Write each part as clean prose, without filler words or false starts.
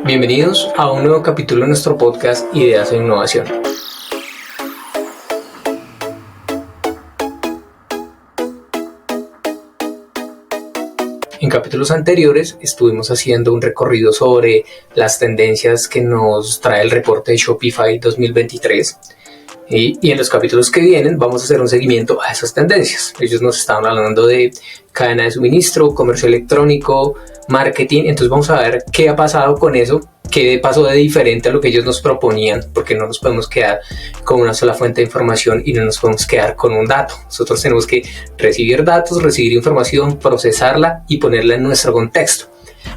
Bienvenidos a un nuevo capítulo de nuestro podcast Ideas e Innovación. En capítulos anteriores estuvimos haciendo un recorrido sobre las tendencias que nos trae el reporte de Shopify 2023 y en los capítulos que vienen vamos a hacer un seguimiento a esas tendencias. Ellos nos estaban hablando de cadena de suministro, comercio electrónico, marketing. Entonces vamos a ver qué ha pasado con eso, qué pasó de diferente a lo que ellos nos proponían, porque no nos podemos quedar con una sola fuente de información y no nos podemos quedar con un dato. Nosotros tenemos que recibir datos, recibir información, procesarla y ponerla en nuestro contexto.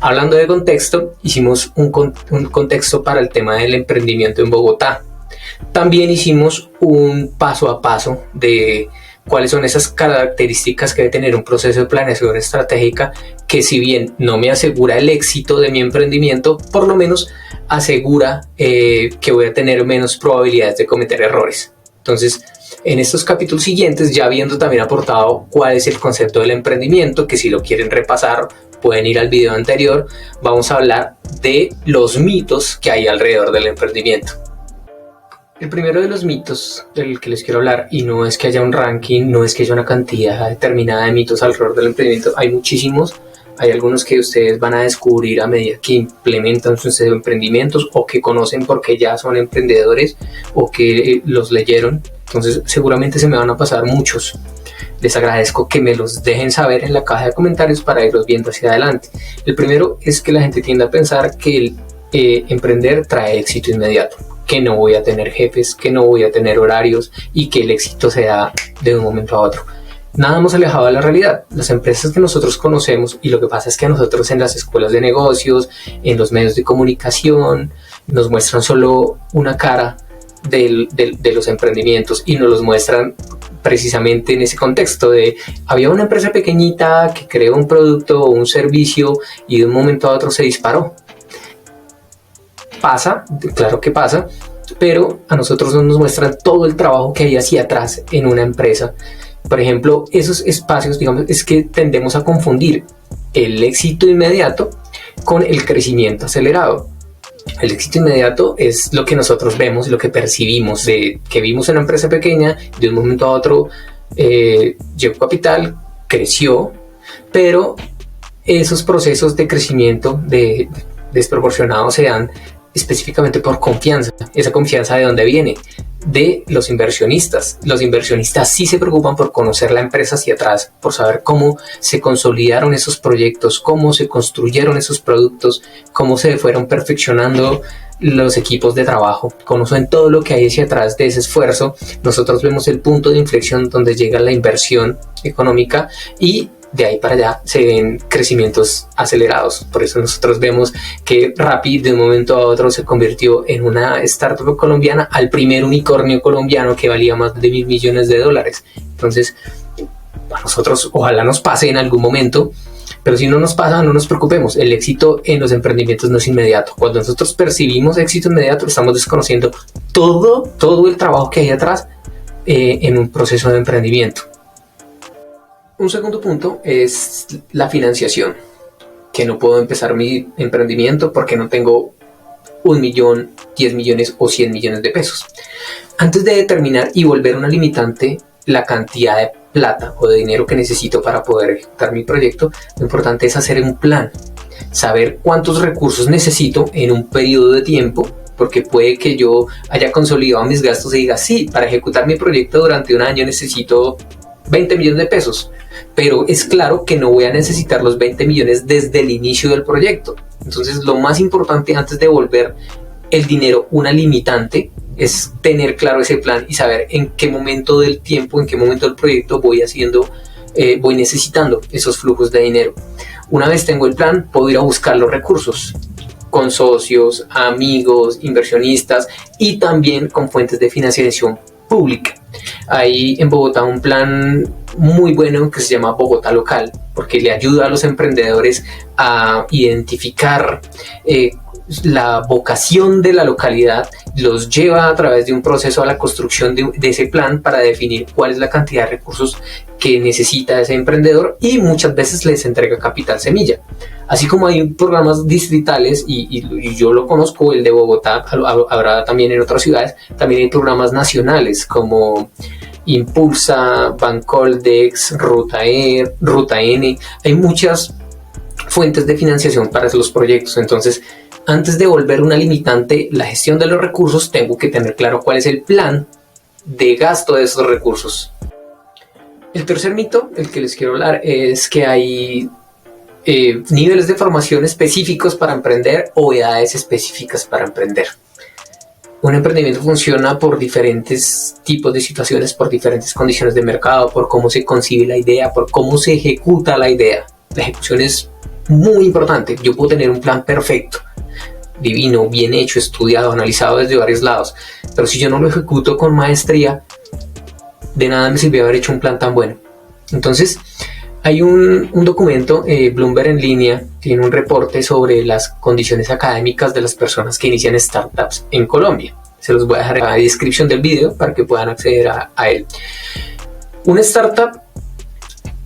Hablando de contexto, hicimos un contexto para el tema del emprendimiento en Bogotá. También hicimos un paso a paso de cuáles son esas características que debe tener un proceso de planeación estratégica que, si bien no me asegura el éxito de mi emprendimiento, por lo menos asegura que voy a tener menos probabilidades de cometer errores. Entonces, en estos capítulos siguientes, ya habiendo también aportado cuál es el concepto del emprendimiento, que si lo quieren repasar pueden ir al video anterior, vamos a hablar de los mitos que hay alrededor del emprendimiento. El primero de los mitos del que les quiero hablar, y no es que haya un ranking, no es que haya una cantidad determinada de mitos alrededor del emprendimiento, hay muchísimos, hay algunos que ustedes van a descubrir a medida que implementan sus emprendimientos o que conocen porque ya son emprendedores o que los leyeron, entonces seguramente se me van a pasar muchos. Les agradezco que me los dejen saber en la caja de comentarios para irlos viendo hacia adelante. El primero es que la gente tiende a pensar que el emprender trae éxito inmediato, que no voy a tener jefes, que no voy a tener horarios y que el éxito se da de un momento a otro. Nada más alejado de la realidad. Las empresas que nosotros conocemos, y lo que pasa es que a nosotros en las escuelas de negocios, en los medios de comunicación, nos muestran solo una cara de los emprendimientos y nos los muestran precisamente en ese contexto de había una empresa pequeñita que creó un producto o un servicio y de un momento a otro se disparó. Pasa, claro que pasa, pero a nosotros no nos muestran todo el trabajo que hay hacia atrás en una empresa. Por ejemplo, esos espacios, digamos, es que tendemos a confundir el éxito inmediato con el crecimiento acelerado. El éxito inmediato es lo que nosotros vemos, lo que percibimos, que vimos en una empresa pequeña, de un momento a otro llegó capital, creció, pero esos procesos de crecimiento desproporcionados se dan específicamente por confianza. ¿Esa confianza de dónde viene? De los inversionistas. Los inversionistas sí se preocupan por conocer la empresa hacia atrás, por saber cómo se consolidaron esos proyectos, cómo se construyeron esos productos, cómo se fueron perfeccionando los equipos de trabajo. Conocen todo lo que hay hacia atrás de ese esfuerzo. Nosotros vemos el punto de inflexión donde llega la inversión económica y de ahí para allá se ven crecimientos acelerados. Por eso nosotros vemos que Rappi de un momento a otro se convirtió en una startup colombiana al primer unicornio colombiano que valía más de $1.000 millones. Entonces, a nosotros ojalá nos pase en algún momento, pero si no nos pasa, no nos preocupemos. El éxito en los emprendimientos no es inmediato. Cuando nosotros percibimos éxito inmediato, estamos desconociendo todo el trabajo que hay atrás en un proceso de emprendimiento. Un segundo punto es la financiación, que no puedo empezar mi emprendimiento porque no tengo 1 millón, 10 millones o 100 millones de pesos. Antes de determinar y volver una limitante la cantidad de plata o de dinero que necesito para poder ejecutar mi proyecto, lo importante es hacer un plan, saber cuántos recursos necesito en un periodo de tiempo, porque puede que yo haya consolidado mis gastos y diga, sí, para ejecutar mi proyecto durante un año necesito 20 millones de pesos, pero es claro que no voy a necesitar los 20 millones desde el inicio del proyecto. Entonces, lo más importante antes de volver el dinero una limitante es tener claro ese plan y saber en qué momento del tiempo, en qué momento del proyecto voy necesitando esos flujos de dinero. Una vez tengo el plan, puedo ir a buscar los recursos con socios, amigos, inversionistas y también con fuentes de financiación pública. Hay en Bogotá un plan muy bueno que se llama Bogotá Local, porque le ayuda a los emprendedores a identificar la vocación de la localidad, los lleva a través de un proceso a la construcción de ese plan para definir cuál es la cantidad de recursos que necesita ese emprendedor, y muchas veces les entrega capital semilla. Así como hay programas distritales, y yo lo conozco, el de Bogotá, habrá también en otras ciudades, también hay programas nacionales como Impulsa, Bancoldex, Ruta N. Hay muchas fuentes de financiación para los proyectos. Entonces, antes de volver una limitante la gestión de los recursos, tengo que tener claro cuál es el plan de gasto de esos recursos. El tercer mito, el que les quiero hablar, es que hay niveles de formación específicos para emprender o edades específicas para emprender. Un emprendimiento funciona por diferentes tipos de situaciones, por diferentes condiciones de mercado, por cómo se concibe la idea, por cómo se ejecuta la idea. La ejecución es muy importante. Yo puedo tener un plan perfecto, divino, bien hecho, estudiado, analizado desde varios lados, pero si yo no lo ejecuto con maestría, de nada me sirvió haber hecho un plan tan bueno. Entonces, hay un documento, Bloomberg en línea, tiene un reporte sobre las condiciones académicas de las personas que inician startups en Colombia. Se los voy a dejar en la descripción del video para que puedan acceder a él. Una startup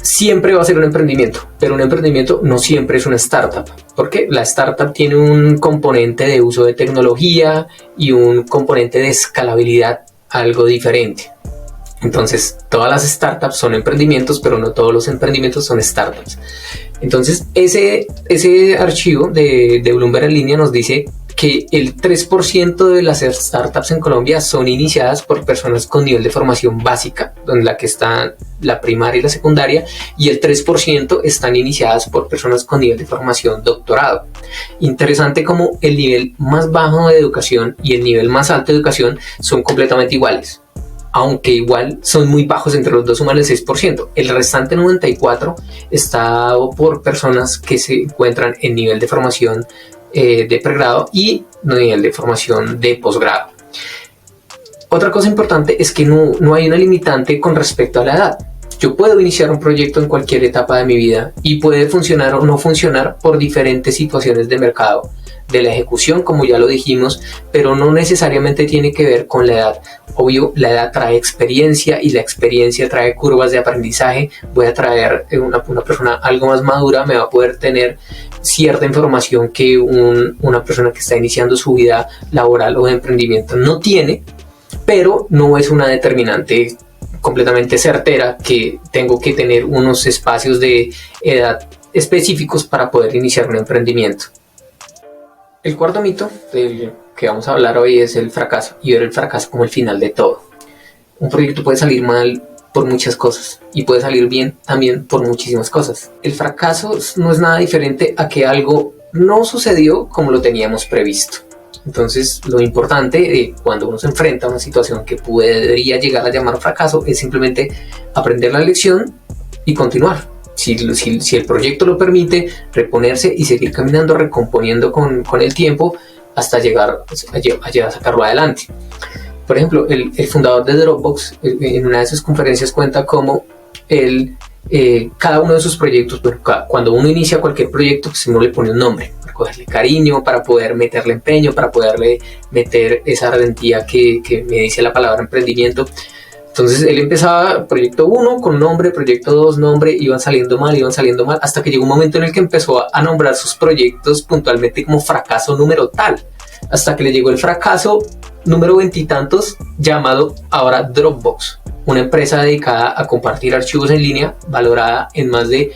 siempre va a ser un emprendimiento, pero un emprendimiento no siempre es una startup, porque la startup tiene un componente de uso de tecnología y un componente de escalabilidad algo diferente. Entonces, todas las startups son emprendimientos, pero no todos los emprendimientos son startups. Entonces, ese archivo de Bloomberg en línea nos dice que el 3% de las startups en Colombia son iniciadas por personas con nivel de formación básica, en la que están la primaria y la secundaria, y el 3% están iniciadas por personas con nivel de formación doctorado. Interesante como el nivel más bajo de educación y el nivel más alto de educación son completamente iguales, aunque igual son muy bajos entre los dos, suman el 6%. El restante 94% está por personas que se encuentran en nivel de formación de pregrado y nivel de formación de posgrado. Otra cosa importante es que no hay una limitante con respecto a la edad. Yo puedo iniciar un proyecto en cualquier etapa de mi vida y puede funcionar o no funcionar por diferentes situaciones de mercado, de la ejecución, como ya lo dijimos, pero no necesariamente tiene que ver con la edad. Obvio, la edad trae experiencia y la experiencia trae curvas de aprendizaje. Voy a traer una persona algo más madura, me va a poder tener cierta información que una persona que está iniciando su vida laboral o de emprendimiento no tiene, pero no es una determinante completamente certera que tengo que tener unos espacios de edad específicos para poder iniciar un emprendimiento. El cuarto mito del que vamos a hablar hoy es el fracaso, y ver el fracaso como el final de todo. Un proyecto puede salir mal por muchas cosas y puede salir bien también por muchísimas cosas. El fracaso no es nada diferente a que algo no sucedió como lo teníamos previsto. Entonces, lo importante cuando uno se enfrenta a una situación que podría llegar a llamar fracaso es simplemente aprender la lección y continuar. Si el proyecto lo permite, reponerse y seguir caminando, recomponiendo con el tiempo hasta llegar a sacarlo adelante. Por ejemplo, el fundador de Dropbox en una de sus conferencias cuenta cómo cada uno de sus proyectos, cuando uno inicia cualquier proyecto, pues uno le pone un nombre para cogerle cariño, para poder meterle empeño, para poderle meter esa ardentía que me dice la palabra emprendimiento. Entonces él empezaba proyecto 1 con nombre, proyecto 2 nombre, iban saliendo mal, hasta que llegó un momento en el que empezó a nombrar sus proyectos puntualmente como fracaso número tal, hasta que le llegó el fracaso número veintitantos llamado ahora Dropbox, una empresa dedicada a compartir archivos en línea valorada en más de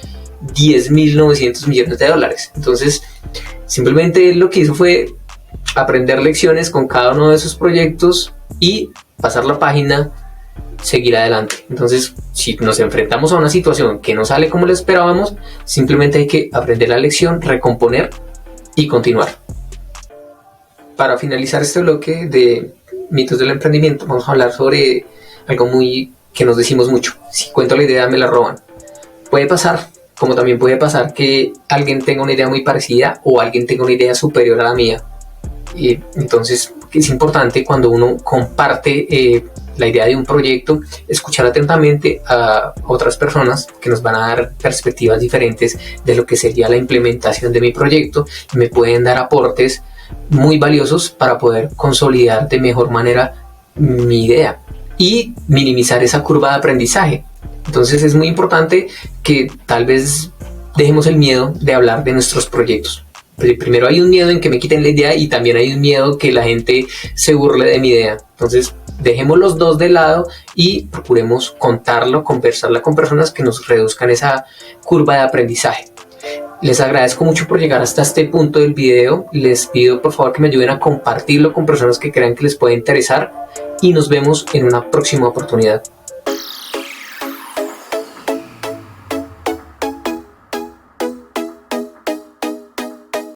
$10.900 millones. Entonces simplemente él lo que hizo fue aprender lecciones con cada uno de sus proyectos y pasar la página, seguir adelante. Entonces, si nos enfrentamos a una situación que no sale como lo esperábamos, simplemente hay que aprender la lección, recomponer y continuar. Para finalizar este bloque de mitos del emprendimiento, vamos a hablar sobre algo que nos decimos mucho: si cuento la idea me la roban. Puede pasar, como también puede pasar que alguien tenga una idea muy parecida o alguien tenga una idea superior a la mía. Y entonces es importante, cuando uno comparte la idea de un proyecto, escuchar atentamente a otras personas que nos van a dar perspectivas diferentes de lo que sería la implementación de mi proyecto y me pueden dar aportes muy valiosos para poder consolidar de mejor manera mi idea y minimizar esa curva de aprendizaje. Entonces es muy importante que tal vez dejemos el miedo de hablar de nuestros proyectos. Primero hay un miedo en que me quiten la idea y también hay un miedo que la gente se burle de mi idea. Entonces dejemos los dos de lado y procuremos contarlo, conversarla con personas que nos reduzcan esa curva de aprendizaje. Les agradezco mucho por llegar hasta este punto del video. Les pido por favor que me ayuden a compartirlo con personas que crean que les puede interesar y nos vemos en una próxima oportunidad.